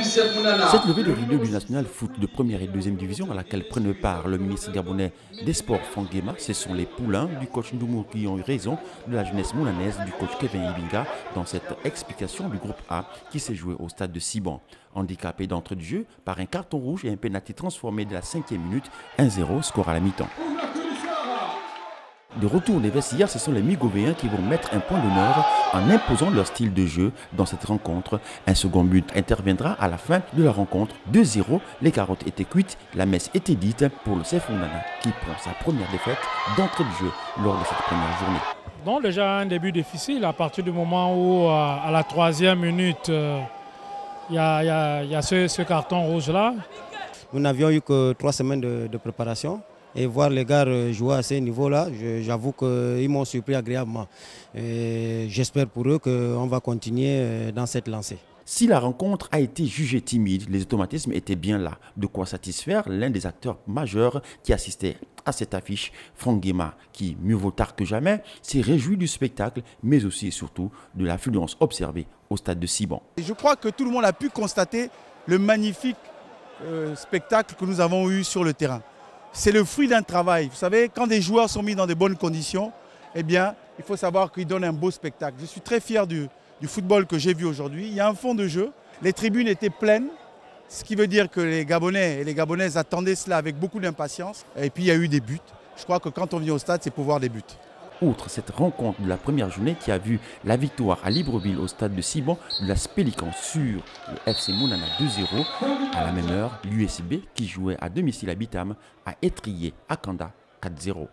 Cette levée de rideau du National Foot de première et deuxième division à laquelle prennent part le ministre gabonais des Sports Franck Guéma, ce sont les poulains du coach Ndoumo qui ont eu raison de la jeunesse moulanaise du coach Kevin Ibinga dans cette explication du groupe A qui s'est joué au stade de Siban. Handicapé d'entrée du jeu par un carton rouge et un pénalty transformé de la 5e minute, 1-0 score à la mi-temps. De retour des vestiaires, ce sont les Migovéens qui vont mettre un point d'honneur en imposant leur style de jeu dans cette rencontre. Un second but interviendra à la fin de la rencontre. 2-0, les carottes étaient cuites, la messe était dite pour le CF Mounana qui prend sa première défaite d'entrée de jeu lors de cette première journée. Donc déjà un début difficile à partir du moment où à la 3e minute, il y a ce carton rouge-là. Nous n'avions eu que 3 semaines de préparation. Et voir les gars jouer à ce niveau-là, j'avoue qu'ils m'ont surpris agréablement. J'espère pour eux qu'on va continuer dans cette lancée. Si la rencontre a été jugée timide, les automatismes étaient bien là. De quoi satisfaire l'un des acteurs majeurs qui assistait à cette affiche, Franck Guéma, qui, mieux vaut tard que jamais, s'est réjoui du spectacle, mais aussi et surtout de l'affluence observée au stade de Siban. Je crois que tout le monde a pu constater le magnifique spectacle que nous avons eu sur le terrain. C'est le fruit d'un travail. Vous savez, quand des joueurs sont mis dans de bonnes conditions, eh bien, il faut savoir qu'ils donnent un beau spectacle. Je suis très fier du football que j'ai vu aujourd'hui. Il y a un fond de jeu. Les tribunes étaient pleines, ce qui veut dire que les Gabonais et les Gabonaises attendaient cela avec beaucoup d'impatience. Et puis, il y a eu des buts. Je crois que quand on vient au stade, c'est pour voir des buts. Outre cette rencontre de la première journée qui a vu la victoire à Libreville au stade de Siban de la Spélican sur le FC Mounana 2-0, à la même heure, l'USB qui jouait à domicile à Bitam a étrillé Akanda 4-0.